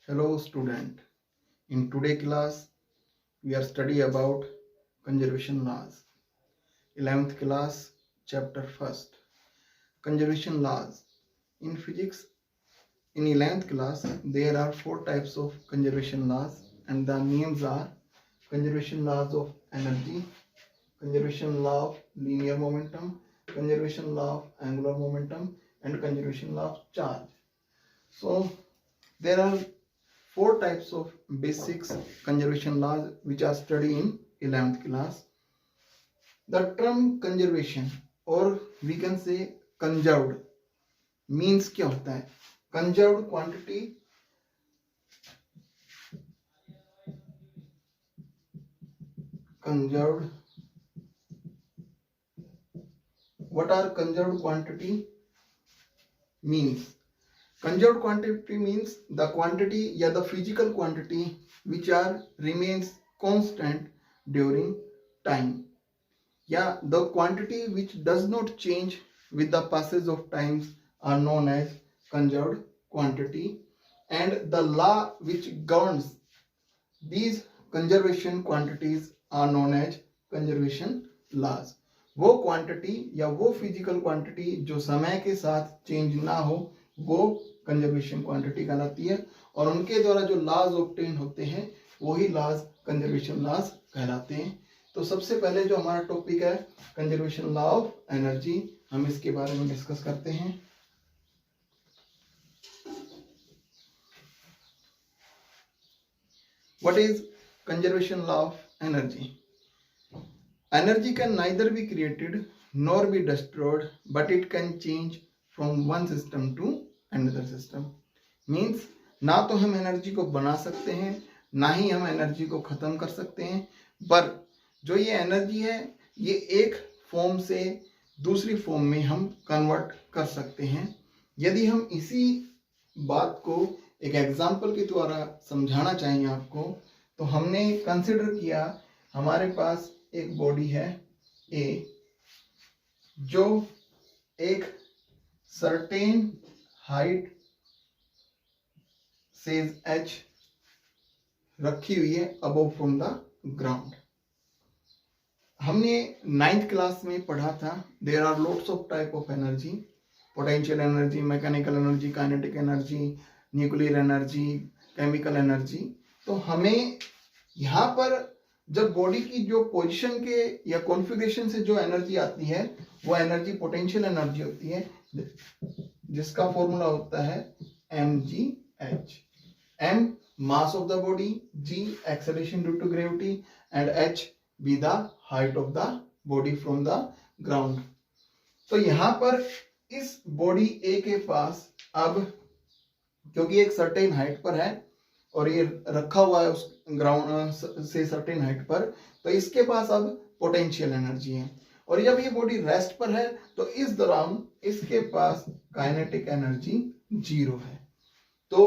Hello student. In today class we are study about conservation laws. 11th class chapter 1st. Conservation laws. In physics in 11th class there are four types of conservation laws and the names are conservation laws of energy, conservation law of linear momentum, conservation law of angular momentum and conservation law of charge. So there are four types of basics conservation laws which are studied in 11th class. The term conservation or we can say conserved means क्या होता है? Conserved quantity conserved what are conserved quantity means? Conserved quantity means the quantity या the physical quantity which are remains constant during time. Yeah, the quantity which does not change with the passage of times are known as conserved quantity, and the law which governs these conservation quantities are known as conservation laws. वो quantity या वो physical quantity जो समय के साथ change ना हो वो कंजर्वेशन क्वांटिटी कहलाती है, और उनके द्वारा जो लॉज ऑब्टेन होते हैं वही लॉज कंजर्वेशन लॉज कहलाते हैं। तो सबसे पहले जो हमारा टॉपिक है कंजर्वेशन लॉ ऑफ एनर्जी, हम इसके बारे में डिस्कस करते हैं। What is conservation law of energy? Energy can neither be created nor be destroyed, but it can change from one system to another system. Means ना तो हम एनर्जी को बना सकते हैं ना ही हम एनर्जी को खत्म कर सकते हैं, पर जो ये एनर्जी है ये एक फॉर्म से दूसरी फॉर्म में हम कन्वर्ट कर सकते हैं। यदि हम इसी बात को एक एग्जाम्पल के द्वारा समझाना चाहेंगे आपको, तो हमने कंसिडर किया हमारे पास एक बॉडी है ए जो एक सर्टेन हाइट सेज एच रखी हुई है अबव फ्रॉम द ग्राउंड। हमने 9th क्लास में पढ़ा था there are lots of type of energy, potential energy, mechanical energy, kinetic energy, nuclear energy, chemical energy. तो हमें यहाँ पर जब बॉडी की जो पोजीशन के या कॉन्फ़िगरेशन से जो एनर्जी आती है वो एनर्जी पोटेंशियल एनर्जी होती है, जिसका फॉर्मूला होता है mgh। m mass of the body, g acceleration due to gravity and h be the height of the body from the ground। तो यहाँ पर इस बॉडी A के पास अब क्योंकि एक सर्टेन हाइट पर है और ये रखा हुआ है उस ग्राउंड से सर्टेन हाइट पर, तो इसके पास अब पोटेंशियल एनर्जी है, और जब ये बॉडी रेस्ट पर है तो इस दौरान इसके पास काइनेटिक एनर्जी 0 है। तो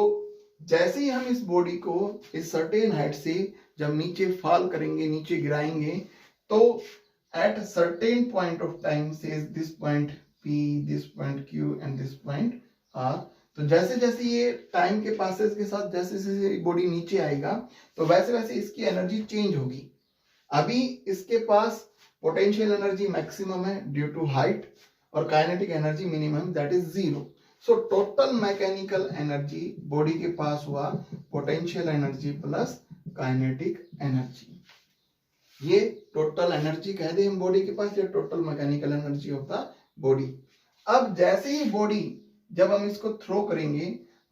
जैसे ही हम इस बॉडी को इस सर्टेन हाइट से जब नीचे फॉल करेंगे, नीचे गिराएंगे, तो at certain point of time से this point P, this point Q and this point R, तो जैसे जैसे ये टाइम के पासेस के साथ जैसे जैसे बॉडी नीचे आएगा तो वैसे वैसे इसकी एनर्जी चेंज होगी। अभी इसके पास पोटेंशियल एनर्जी मैक्सिमम है ड्यू टू हाइट और kinetic energy minimum that is 0। So total mechanical energy body के पास हुआ potential energy plus kinetic energy. ये टोटल एनर्जी कह दे हम बॉडी के पास, ये total mechanical energy of the body. अब जैसे ही बॉडी जब हम इसको थ्रो करेंगे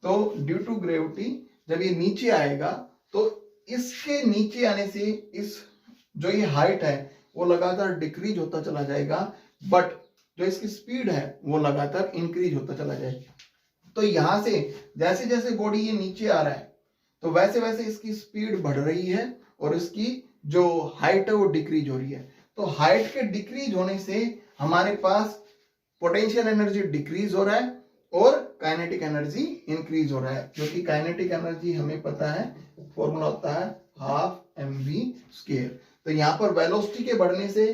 तो ड्यू टू ग्रेविटी जब ये नीचे आएगा तो इसके नीचे आने से इस जो ये हाइट है वो लगातार डिक्रीज होता चला जाएगा, बट जो इसकी स्पीड है वो लगातार इंक्रीज होता चला जाएगा। तो यहां से जैसे जैसे बॉडी ये नीचे आ रहा है तो वैसे वैसे इसकी स्पीड बढ़ रही है और इसकी जो हाइट है वो डिक्रीज हो रही है। तो हाइट के डिक्रीज होने से हमारे पास पोटेंशियल एनर्जी डिक्रीज हो रहा है और काइनेटिक एनर्जी इंक्रीज हो रहा है, क्योंकि काइनेटिक एनर्जी हमें पता है फॉर्मूला होता है हाफ mv²। तो यहाँ पर वेलोसिटी के बढ़ने से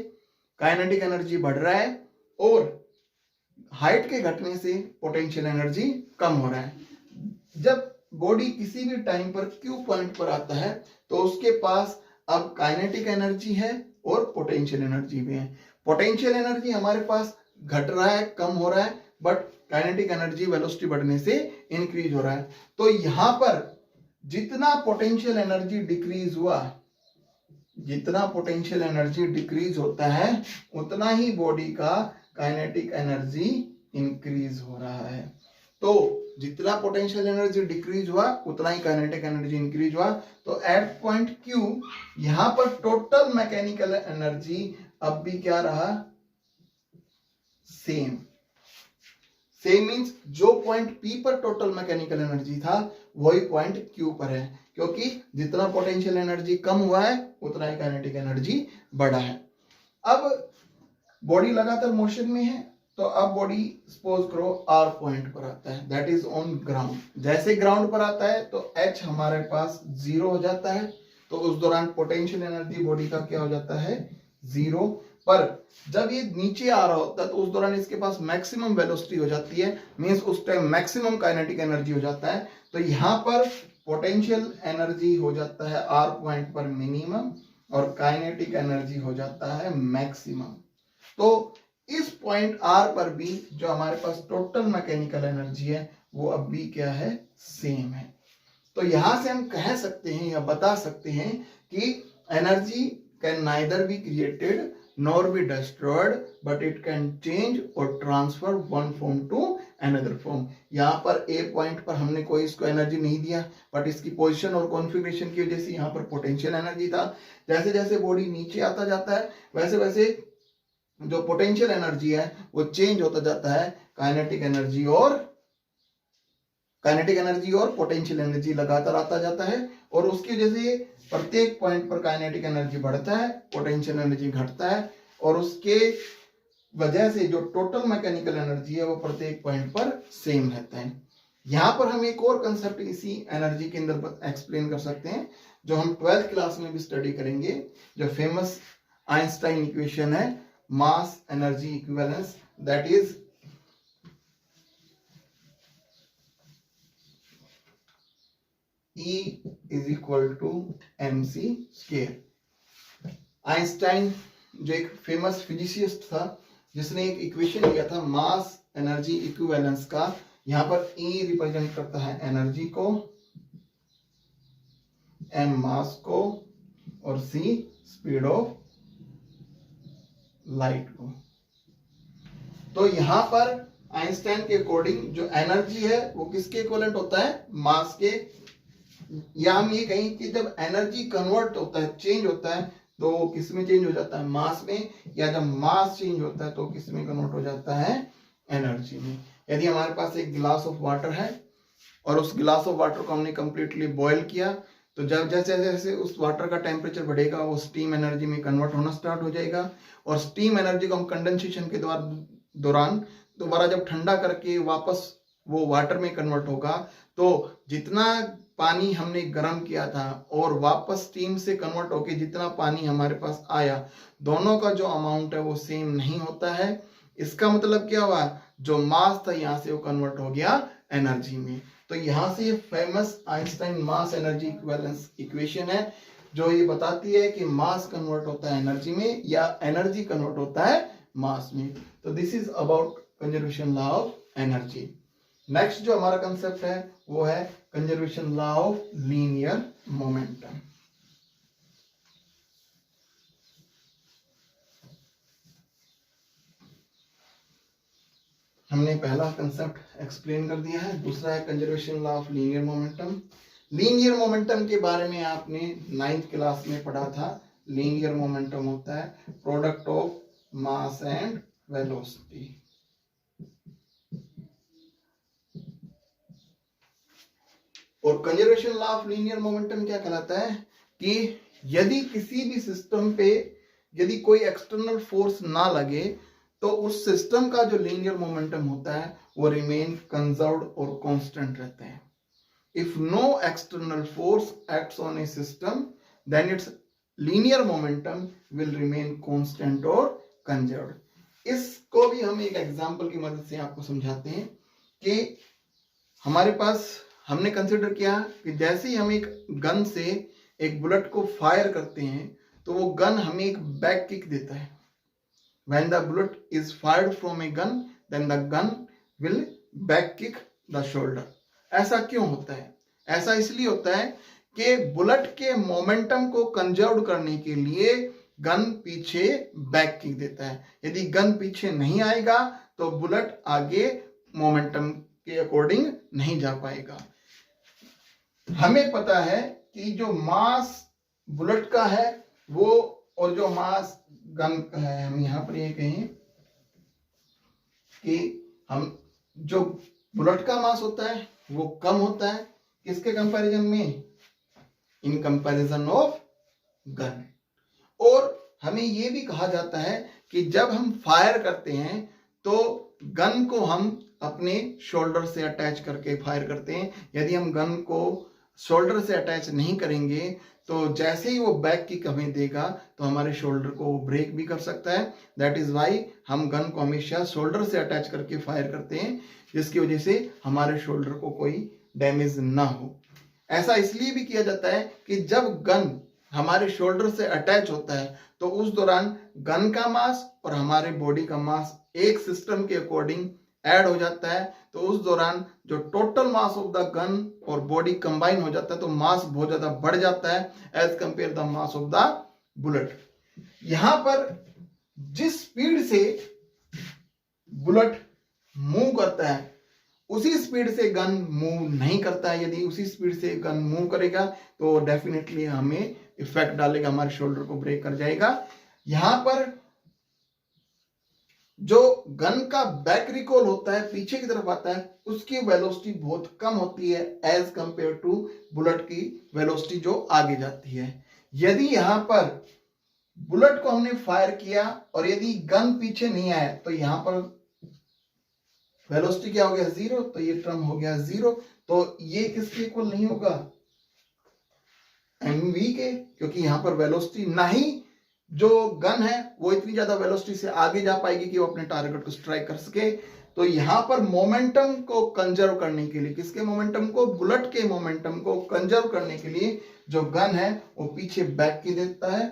काइनेटिक एनर्जी बढ़ रहा है और हाइट के घटने से पोटेंशियल एनर्जी कम हो रहा है। जब बॉडी किसी भी टाइम पर क्यू पॉइंट पर आता है तो उसके पास अब काइनेटिक एनर्जी है और पोटेंशियल एनर्जी भी है। पोटेंशियल एनर्जी हमारे पास घट रहा है, कम हो रहा है, बट काइनेटिक एनर्जी वेलोसिटी बढ़ने से इंक्रीज हो रहा है। तो यहां पर जितना पोटेंशियल एनर्जी डिक्रीज हुआ, जितना पोटेंशियल एनर्जी डिक्रीज होता है उतना ही बॉडी का काइनेटिक एनर्जी इंक्रीज हो रहा है। तो जितना पोटेंशियल एनर्जी डिक्रीज हुआ उतना ही काइनेटिक एनर्जी इंक्रीज हुआ। तो एट पॉइंट Q यहां पर टोटल मैकेनिकल एनर्जी अब भी क्या रहा, सेम। सेम मींस जो पॉइंट P पर टोटल मैकेनिकल एनर्जी था वही पॉइंट Q पर है, क्योंकि जितना पोटेंशियल एनर्जी कम हुआ है उतना ही काइनेटिक एनर्जी बढ़ा है। अब बॉडी लगातार मोशन में है, तो अब बॉडी सपोज करो R पॉइंट पर आता है, दैट इज ऑन ग्राउंड। जैसे ग्राउंड पर आता है तो H हमारे पास 0 हो जाता है, तो उस दौरान पोटेंशियल एनर्जी बॉडी का क्या हो जाता है, 0। पर जब ये नीचे आ रहा होता है तो उस दौरान इसके पास मैक्सिमम वेलोसिटी हो जाती है, मींस उस टाइम मैक्सिमम काइनेटिक एनर्जी हो जाता है। तो यहाँ पर पोटेंशियल एनर्जी हो जाता है R पॉइंट पर मिनिमम और काइनेटिक एनर्जी हो जाता है मैक्सिमम। तो इस पॉइंट R पर भी जो हमारे पास टोटल मैकेनिकल एनर्जी है वो अब भी क्या है, सेम है। तो यहां से हम कह सकते हैं या बता सकते हैं कि energy can neither be created nor be destroyed but it can change और transfer one form to another form. यहाँ पर A पॉइंट पर हमने कोई इसको एनर्जी नहीं दिया, बट इसकी पोजीशन और कॉन्फ़िगरेशन की वजह से यहाँ पर पोटेंशियल एनर्जी था। जैसे जैसे बॉडी नीचे आता जाता है वैसे वैसे जो पोटेंशियल एनर्जी है वो चेंज होता जाता है। काइनेटिक एनर्जी और पोटेंशियल एनर्जी लगातार आता जाता है, और उसकी वजह से प्रत्येक पॉइंट पर काइनेटिक एनर्जी बढ़ता है, पोटेंशियल एनर्जी घटता है, और उसके वजह से जो टोटल मैकेनिकल एनर्जी है वो प्रत्येक पॉइंट पर सेम रहता है। यहाँ पर हम एक और कंसेप्ट इसी एनर्जी के अंदर एक्सप्लेन कर सकते हैं, जो हम 12th क्लास में भी स्टडी करेंगे, जो फेमस आइंस्टाइन इक्वेशन है, mass energy equivalence, that is E is equal to mc square. Einstein जो एक फेमस फिजिसिस्ट था जिसने एक इक्वेशन दिया था मास एनर्जी इक्विवेलेंस का। यहां पर E रिप्रेजेंट करता है एनर्जी को, M मास को और C स्पीड ऑफ लाइट को। तो यहां पर आइंस्टाइन के अकॉर्डिंग जो एनर्जी है वो किसके इक्विवेलेंट होता है, मास के। या हम ये कहें कि जब एनर्जी कन्वर्ट होता है, चेंज होता है, तो किस में चेंज हो जाता है, मास में, या जब मास चेंज होता है तो किस में कन्वर्ट हो जाता है, एनर्जी में। यदि हमारे पास एक गिलास ऑफ वाटर है और उस गिलास ऑफ वाटर को हमने कंप्लीटली बॉयल किया, तो जब जैसे जैसे उस वाटर का टेम्परेचर बढ़ेगा वो स्टीम एनर्जी में कन्वर्ट होना स्टार्ट हो जाएगा, और स्टीम एनर्जी को हम कंडेंसेशन के दौरान दोबारा जब ठंडा करके वापस वो वाटर में कन्वर्ट होगा, तो जितना पानी हमने गर्म किया था और वापस स्टीम से कन्वर्ट होके जितना पानी हमारे पास आया, दोनों का जो अमाउंट है वो सेम नहीं होता है। इसका मतलब क्या हुआ, जो मास था यहाँ से वो कन्वर्ट हो गया एनर्जी में। तो यहाँ से ये famous Einstein mass energy equivalence equation है, जो ये बताती है कि मास कन्वर्ट होता है एनर्जी में या एनर्जी कन्वर्ट होता है मास में। तो this is about conservation law of energy. Next जो हमारा कंसेप्ट है वो है conservation law of linear momentum. हमने पहला कंसेप्ट एक्सप्लेन कर दिया है, दूसरा है conservation law of linear momentum. Linear momentum के बारे में आपने 9th क्लास में पढ़ा था। लीनियर मोमेंटम होता है product of mass and velocity. और conservation law of linear momentum क्या कहलाता है कि यदि किसी भी सिस्टम पे यदि कोई एक्सटर्नल फोर्स ना लगे तो उस सिस्टम का जो लीनियर मोमेंटम होता है वो रिमेन कंजर्व्ड और कांस्टेंट रहता है। If no external force acts on a system then its linear momentum will remain constant और कंजर्व्ड। इसको भी हम एक एग्जांपल की मदद से आपको समझाते हैं कि हमारे पास हमने कंसिडर किया कि जैसे ही हम एक गन से एक बुलेट को फायर करते हैं तो वो गन हमें एक बैक किक देता है. When the bullet is fired from a gun, then the gun will back kick the shoulder. ऐसा क्यों होता है? ऐसा इसलिए होता है कि बुलेट के मोमेंटम को कंजर्व करने के लिए गन पीछे बैक किक देता है. यदि गन पीछे नहीं आएगा तो बुलेट आगे मोमेंटम के अकॉर्डिंग नहीं जा पाएगा. हमें पता है कि जो मास बुलेट का है वो और जो मास गन का है, हम यहाँ पर ये कहें कि हम जो बुलेट का मास होता है वो कम होता है किसके कंपैरिजन में? In comparison of gun. और हमें ये भी कहा जाता है कि जब हम फायर करते हैं तो गन को हम अपने शोल्डर से अटैच करके फायर करते हैं. यदि हम गन को शोल्डर से अटैच नहीं करेंगे तो जैसे ही वो बैक किक हमें देगा तो हमारे शोल्डर को वो ब्रेक भी कर सकता है. दैट इज वाई हम गन को हमेशा शोल्डर से अटैच करके फायर करते हैं, जिसकी वजह से हमारे शोल्डर को कोई डैमेज ना हो. ऐसा इसलिए भी किया जाता है कि जब गन हमारे शोल्डर से अटैच होता है तो उस दौरान गन का मास और हमारे बॉडी का मास एक सिस्टम के अकॉर्डिंग ऐड हो जाता है. तो उस दौरान जो total mass of the gun और बॉडी कंबाइन हो जाता है तो मास बहुत ज्यादा बढ़ जाता है as compare the mass of the bullet. यहां पर जिस स्पीड से बुलेट मूव करता है उसी स्पीड से गन मूव नहीं करता है. यदि उसी स्पीड से गन मूव करेगा तो डेफिनेटली हमें इफेक्ट डालेगा, हमारे शोल्डर को ब्रेक कर जाएगा. यहां पर जो गन का बैक रिकॉल होता है, पीछे की तरफ आता है, उसकी वेलोसिटी बहुत कम होती है एज कंपेयर टू बुलेट की वेलोसिटी जो आगे जाती है. यदि यहां पर बुलेट को हमने फायर किया और यदि गन पीछे नहीं आया तो यहां पर वेलोसिटी क्या हो गया? 0. तो ये टर्म हो गया 0. तो ये किसके इक्वल नहीं होगा? mv के, क्योंकि यहां पर वेलोसिटी ना ही जो गन है वो इतनी ज्यादा वेलोसिटी से आगे जा पाएगी कि वो अपने टारगेट को स्ट्राइक कर सके. तो यहां पर मोमेंटम को कंजर्व करने के लिए, किसके मोमेंटम को? बुलेट के मोमेंटम को कंजर्व करने के लिए जो गन है वो पीछे बैक की देता है.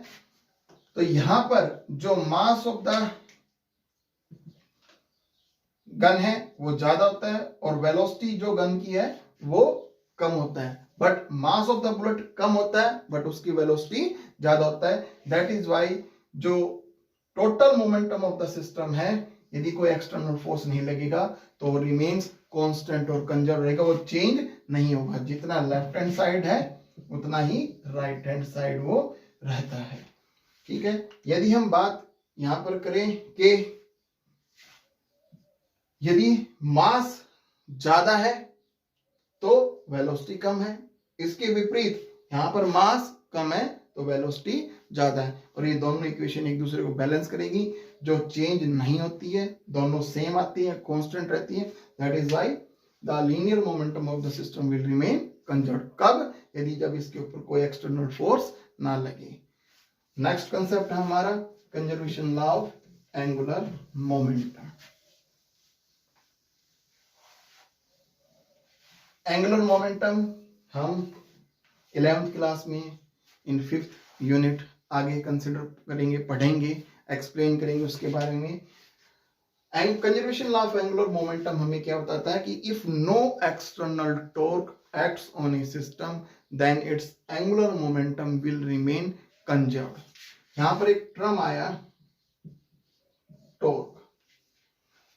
तो यहां पर जो मास ऑफ द गन है वो ज्यादा होता है और वेलोसिटी जो गन की है वो कम होता है. But mass of the bullet कम होता है बट उसकी वेलोसिटी ज्यादा होता है. दैट इज वाई जो total momentum of the system है, यदि कोई एक्सटर्नल फोर्स नहीं लगेगा तो रिमेन्स कांस्टेंट और कंजर्व रहेगा, वो चेंज नहीं होगा. जितना लेफ्ट हैंड साइड है उतना ही राइट हैंड साइड वो रहता है. ठीक है. यदि हम बात यहां पर करें कि यदि मास ज्यादा है तो वेलोसिटी कम है, इसके विपरीत यहां पर मास कम है तो वेलोसिटी ज्यादा है. और ये दोनों इक्वेशन एक दूसरे को बैलेंस करेगी, जो चेंज नहीं होती है, दोनों सेम आती है, कांस्टेंट रहती है. That is why the linear momentum of the system will remain conserve. कब? यदि जब इसके ऊपर कोई एक्सटर्नल फोर्स ना लगे. नेक्स्ट कंसेप्ट है हमारा conservation law of angular momentum. Angular momentum हम 11th क्लास में इन 5th यूनिट आगे कंसिडर करेंगे, पढ़ेंगे, एक्सप्लेन करेंगे उसके बारे में. And conservation law of angular momentum हमें क्या बताता है कि if no external torque acts on a system then its angular momentum will remain conserved. यहां पर एक टर्म आया टॉर्क.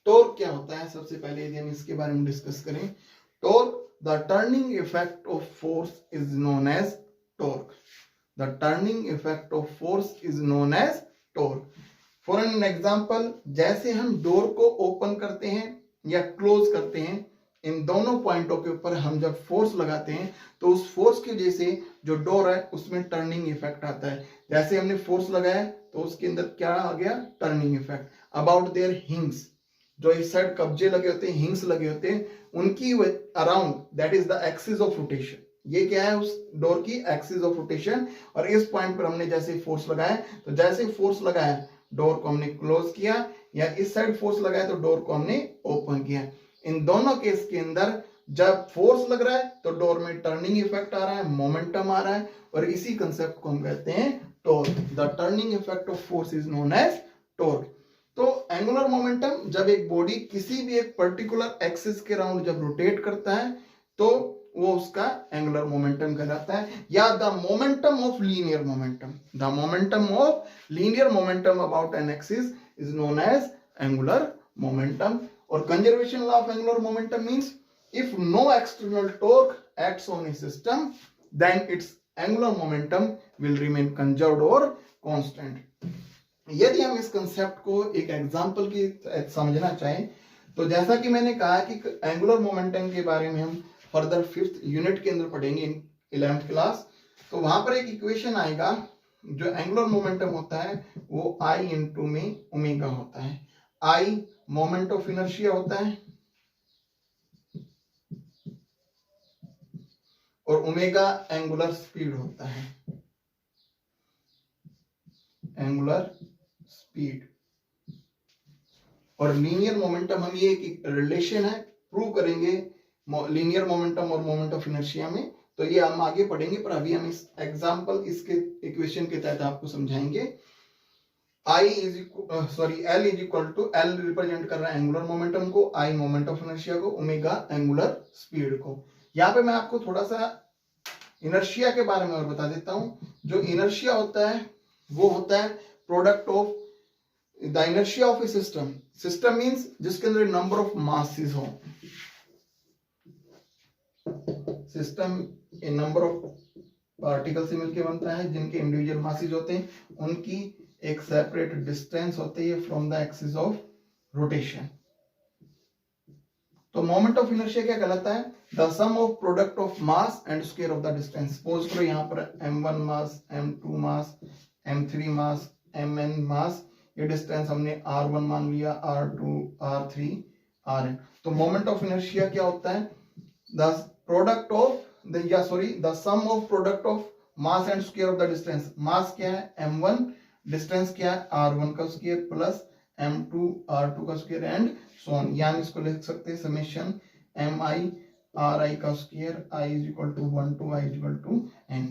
टॉर्क क्या होता है? सबसे पहले यदि हम इसके बारे में डिस्कस करें, torque, the turning effect of force is known as torque. The turning effect of force is known as torque. For an example, जैसे हम डोर को ओपन करते हैं या क्लोज करते हैं, इन दोनों पॉइंटों के ऊपर हम जब फोर्स लगाते हैं तो उस फोर्स की वजह से जो डोर है उसमें टर्निंग इफेक्ट आता है. जैसे हमने फोर्स लगाया तो उसके अंदर क्या आ गया? Turning effect. अबाउट देयर हिंग्स, जो इस साइड कब्जे लगे होते हैं, हिंग्स लगे होते हैं, उनकी around, that is the axis of rotation. ये क्या है? उस डोर की एक्सिस ऑफ रोटेशन. और इस पॉइंट पर हमने जैसे फोर्स लगाया तो जैसे फोर्स लगाया डोर को हमने क्लोज किया, या इस साइड फोर्स लगाया तो डोर को हमने ओपन किया. इन दोनों केस के अंदर जब फोर्स लग रहा है तो डोर में टर्निंग इफेक्ट आ रहा है, मोमेंटम आ रहा है, और इसी कंसेप्ट को हम कहते हैं torque. The turning effect of force is known as torque. तो एंगुलर मोमेंटम, जब एक बॉडी किसी भी एक पर्टिकुलर एक्सिस के राउंड जब रोटेट करता है तो वो उसका एंगुलर मोमेंटम कहलाता है, या the momentum of linear momentum. The momentum of linear momentum about an axis is known as angular momentum. और conservation law of angular momentum means if no external torque acts on a system, then its angular momentum will remain conserved or constant. यदि हम इस concept को एक example की समझना चाहें तो जैसा कि मैंने कहा कि एंगुलर मोमेंटम के बारे में हम फर्दर 5th यूनिट के अंदर पढ़ेंगे 11th क्लास। तो वहां पर एक इक्वेशन आएगा, जो एंगुलर मोमेंटम होता है वो I इंटू में ओमेगा होता है। I मोमेंट ऑफ इनर्शिया होता है और ओमेगा एंगुलर स्पीड होता है, एंगुलर स्पीड। और लीनियर मोमेंटम, हम ये एक रिलेशन है प्रूव करेंगे लीनियर मोमेंटम और मोमेंट ऑफ इनर्शिया में, तो ये हम आगे पढ़ेंगे, पर अभी हम इस एग्जांपल इसके इक्वेशन के तहत आपको समझाएंगे। L is equal to, L represent कर रहा है एंगुलर मोमेंटम को, I मोमेंट ऑफ इनर्शिया को, ओमेगा एंगुलर स्पीड को। यहाँ पे मैं आपको थोड़ा सा इनर्शिया के बारे में और बता देता हूं। जो इनर्शिया होता है वो होता है product of the inertia of A system. System means जिसके अंदर नंबर ऑफ मासेस हो। System A number of particle से मिलकर बनता है जिनके इंडिविजुअल मासेस होते हैं, उनकी एक सेपरेट डिस्टेंस होती है from the axis of rotation. तो मोमेंट ऑफ इनर्शिया क्या कहलाता है? The sum of product of mass and square of the distance. Suppose करो यहाँ पर m1 मास, m2 मास, m3 मास, mn मास, ये डिस्टेंस हमने r1 मान लिया, r2, r3, rn। तो मोमेंट ऑफ इनर्शिया क्या होता है? The product of the sum of product of mass and square of the distance. Mass क्या है? m1, डिस्टेंस क्या है? r1 का स्क्वायर प्लस m2 r2 का स्क्वायर एंड सो ऑन। यानी इसको लिख सकते हैं समेशन mi ri का square i is equal to 1 to i is equal to n।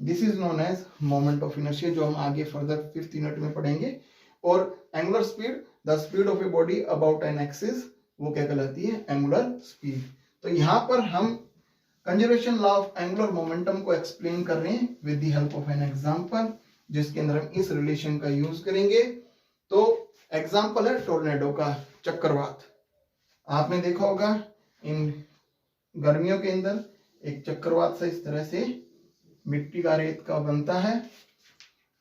This is known as moment of inertia, जो हम आगे फर्दर 5th यूनिट में पढ़ेंगे। और angular speed, the speed of a body about an axis, वो क्या कहलाती है? Angular speed. तो यहाँ पर हम conservation law of angular momentum को एक्सप्लेन कर रहे हैं with the help of an example, जिसके अंदर हम इस रिलेशन का यूज करेंगे। तो एग्जांपल है टोर्नेडो का, चक्रवात। आपने देखा होगा इन गर्मियों के अंदर एक चक्रवात से इस तरह से मिट्टी का, रेत का बनता है।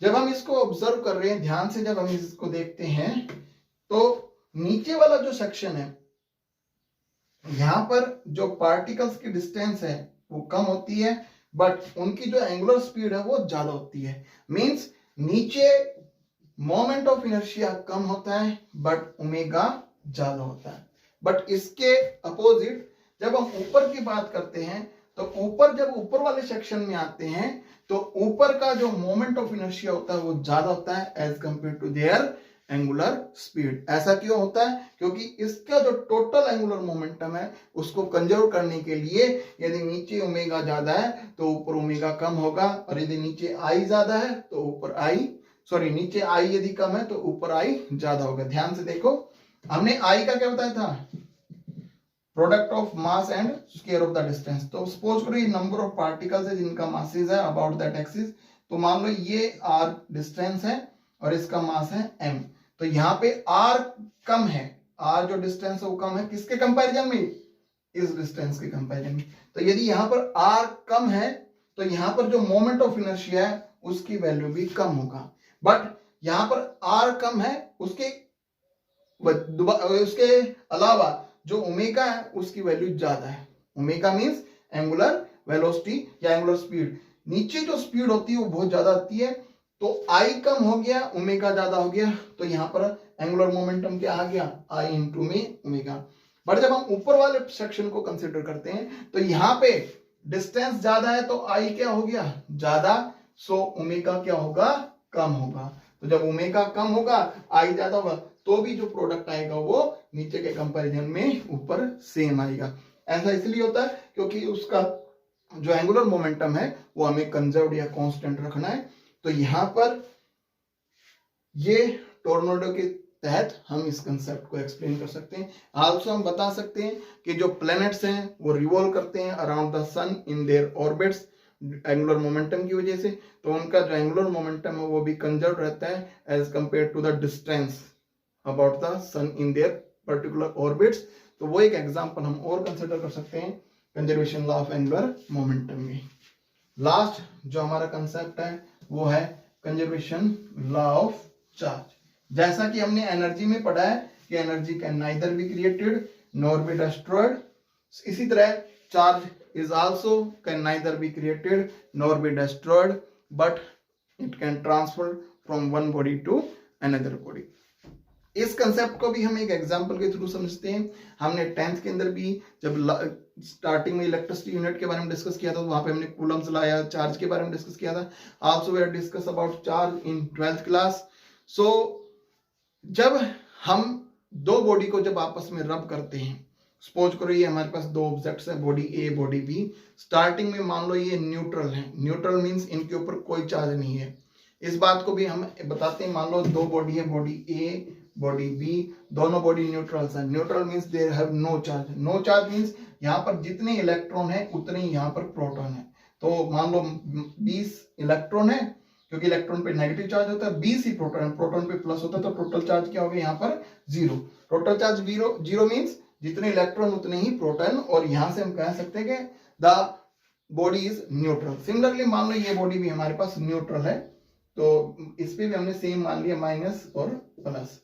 जब हम इसको ऑब्जर्व कर रहे हैं ध्यान से, जब हम इसको देखते हैं तो नीचे वाला जो सेक्शन है, यहां पर जो पार्टिकल्स की डिस्टेंस है वो कम होती है, बट उनकी जो एंगुलर स्पीड है वो ज्यादा होती है। मींस नीचे मोमेंट ऑफ इनर्शिया कम होता है बट ओमेगा ज्यादा होता है। बट इसके अपोजिट जब हम ऊपर की बात करते हैं तो ऊपर, जब ऊपर वाले सेक्शन में आते हैं तो ऊपर का जो मोमेंट ऑफ इनर्शिया होता है वो ज्यादा होता है as compare to their angular speed. ऐसा क्यों होता है? क्योंकि इसका जो टोटल एंगुलर मोमेंटम है उसको कंजर्व करने के लिए यदि नीचे ओमेगा ज्यादा है तो ऊपर ओमेगा कम होगा, और यदि नीचे आई ज्यादा है तो ऊपर नीचे आई यदि कम है तो ऊपर आई ज्यादा होगा। ध्यान से देखो, हमने आई का क्या बताया था? Product of mass and square of the distance. तो सपोज करो ये नंबर ऑफ पार्टिकल्स है जिनका मासेस है अबाउट दैट एक्सिस। तो मान लो ये r डिस्टेंस है और इसका मास है m। तो यहाँ पे r कम है, r जो डिस्टेंस है वो कम है किसके कंपैरिजन में? इस डिस्टेंस के कंपैरिजन में। तो यदि यहाँ पर r कम है तो यहाँ पर जो मोमेंट ऑफ इनर्शिया है उसकी वैल्यू भी कम होगा। बट यहाँ पर r कम है, उसके अलावा जो ओमेगा है उसकी वैल्यू ज्यादा है। ओमेगा मींस एंगुलर वेलोसिटी या एंगुलर स्पीड। नीचे जो स्पीड होती है वो बहुत ज्यादा आती है, तो आई कम हो गया, ओमेगा ज्यादा हो गया, तो यहाँ पर एंगुलर मोमेंटम क्या आ गया? आई इंटू में ओमेगा। बट जब हम ऊपर वाले सेक्शन को कंसिडर करते हैं तो यहाँ पे डिस्टेंस ज्यादा है तो आई क्या हो गया? ज्यादा, सो ओमेगा क्या होगा? कम होगा। तो जब ओमेगा कम होगा, आई ज्यादा होगा, तो भी जो प्रोडक्ट आएगा वो नीचे के कंपैरिजन में ऊपर सेम आएगा। ऐसा इसलिए होता है क्योंकि उसका जो एंगुलर मोमेंटम है वो हमें कंजर्व्ड या कांस्टेंट रखना है। तो यहाँ पर ये टोर्नेडो के तहत हम इस कंसेप्ट को एक्सप्लेन कर सकते हैं। आल्सो हम बता सकते हैं कि जो प्लैनेट्स हैं वो रिवॉल्व करते हैं around the sun in their orbits angular momentum की वजह से, तो उनका जो एंगुलर मोमेंटम है वो भी कंजर्व रहता है as compare to the distance about the sun in their particular orbits. तो वो एक एग्जांपल हम और कंसिडर कर सकते हैं conservation law of angular momentum में। लास्ट जो हमारा कंसेप्ट है वो है कंजर्वेशन लॉ ऑफ चार्ज। जैसा कि हमने एनर्जी में पढ़ा है कि energy can neither be created nor be destroyed, इसी तरह charge is also can neither be created nor be destroyed but it can transfer from one body to another body। इस कंसेप्ट को भी हम एक एग्जांपल के थ्रू समझते हैं। हमने 10th के अंदर भी जब स्टार्टिंग में इलेक्ट्रिसिटी यूनिट के बारे में डिस्कस किया था तो वहां पे हमने कूलम्स लाया, चार्ज के बारे में डिस्कस किया था। Also we have discuss about charge in 12th class. So जब हम दो बॉडी को जब आपस में रब करते हैं, सपोज करो ये हमारे पास दो ऑब्जेक्ट्स हैं, body A body B. Starting में मान लो ये न्यूट्रल है, न्यूट्रल मींस इनके ऊपर कोई चार्ज नहीं है। इस बात को भी हम बताते हैं, मान लो दो बॉडी है, बॉडी ए बॉडी बी, दोनों बॉडी न्यूट्रल्स हैं। Neutral means there have no charge. No charge means यहाँ पर जितने इलेक्ट्रॉन है उतने ही यहाँ पर प्रोटॉन है। तो मान लो 20 इलेक्ट्रॉन है, क्योंकि इलेक्ट्रॉन पे नेगेटिव चार्ज होता है, 20 ही प्रोटॉन है, प्रोटॉन पे प्लस होता है, तो टोटल चार्ज क्या हो गया यहाँ पर 0। टोटल चार्ज 0 मींस जितने इलेक्ट्रॉन उतने ही प्रोटॉन, और यहां से हम कह सकते हैं कि the body is neutral. Similarly मान लो ये बॉडी भी हमारे पास न्यूट्रल है, तो इस पे भी हमने सेम मान लिया माइनस और प्लस।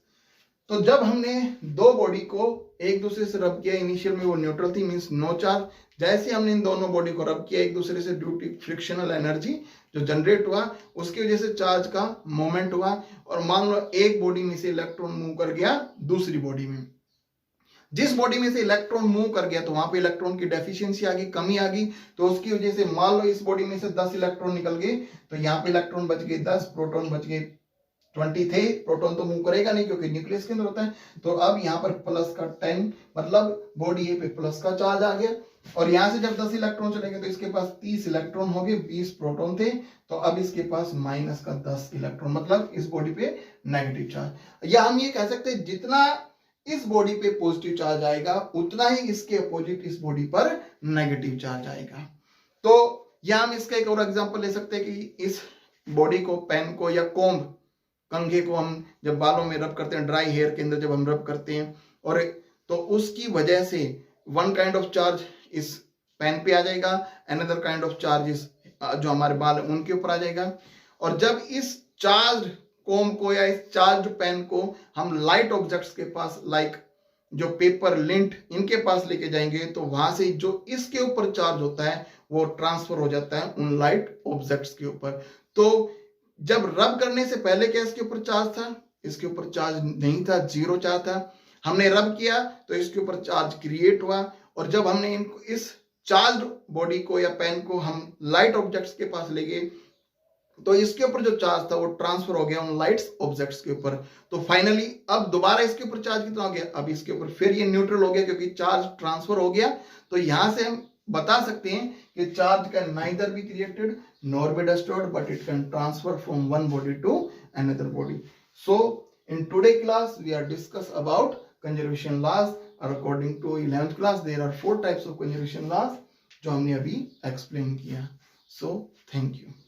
तो जब हमने दो बॉडी को एक दूसरे से रब किया, इनिशियल में वो न्यूट्रल थी मींस नो चार्ज। जैसे हमने इन दोनों बॉडी को रब किया एक दूसरे से, ड्यू टू फ्रिक्शनल एनर्जी जो जनरेट हुआ उसकी वजह से चार्ज का मोमेंट हुआ, और मान लो एक बॉडी में से इलेक्ट्रॉन मूव कर गया दूसरी बॉडी में। जिस बॉडी में से इलेक्ट्रॉन मूव कर गया तो वहां पे इलेक्ट्रॉन की डेफिशिएंसी आ गई, कमी आ गई, तो उसकी वजह से मान लो इस बॉडी में से 10 इलेक्ट्रॉन निकल गए, तो यहाँ पे इलेक्ट्रॉन बच गए 10, प्रोटॉन बच गए 20 थे। प्रोटॉन तो मूव करेगा नहीं क्योंकि न्यूक्लियस के अंदर होता है, तो अब यहाँ पर प्लस का 10 मतलब बॉडी ए पे प्लस का चार्ज आ गया। और यहाँ से जब 10 इलेक्ट्रॉन चले गए तो इसके पास 30 इलेक्ट्रॉन हो गए, 20 प्रोटॉन थे, तो अब इसके पास माइनस का 10 इलेक्ट्रॉन, मतलब इस बॉडी पे नेगेटिव चार्ज। या हम ये कह सकते हैं जितना इस बॉडी पे पॉजिटिव चार्ज आएगा उतना ही इसके अपोजिट इस बॉडी पर नेगेटिव चार्ज आएगा। तो या हम इसका एक और एग्जांपल ले सकते हैं कि इस बॉडी को, पेन को या कोम्ब, कंघे को हम जब बालों में रब करते हैं, ड्राई हेयर के अंदर जब हम रब करते हैं, और तो उसकी वजह से वन काइंड ऑफ चार्ज इस पेन पे आ जाएगा, अनदर काइंड ऑफ चार्ज इस जो हमारे बाल है उनके ऊपर आ जाएगा। और जब इस चार्ज कोम को या इस चार्ज पेन को हम लाइट ऑब्जेक्ट्स के पास, लाइक जो पेपर, लिंट, इनके पास लेके जाएंगे, तो वहां से जो इसके ऊपर चार्ज होता है वो ट्रांसफर हो जाता है उन लाइट ऑब्जेक्ट्स के ऊपर। तो जब रब करने से पहले क्या इसके ऊपर चार्ज था? इसके ऊपर चार्ज नहीं था, 0 चार्ज था। हमने रब किया तो इसके ऊपर चार्ज क्रिएट हुआ, और जब हमने इनको इस चार्ज बॉडी को या पेन को हम लाइट ऑब्जेक्ट्स के पास ले गए तो इसके ऊपर जो चार्ज था वो ट्रांसफर हो गया उन लाइट्स ऑब्जेक्ट्स के ऊपर। तो फाइनली अब दोबारा इसके ऊपर चार्ज कितना हो गया? अब इसके ऊपर फिर ये न्यूट्रल हो गया क्योंकि चार्ज ट्रांसफर हो गया। तो यहां से हम बता सकते हैं कि charge can neither be created nor be destroyed but it can transfer from one body to another body. So in today class we are discuss about conservation laws. According to 11th class there are 4 types of conservation laws जो हमने अभी explain किया। So thank you.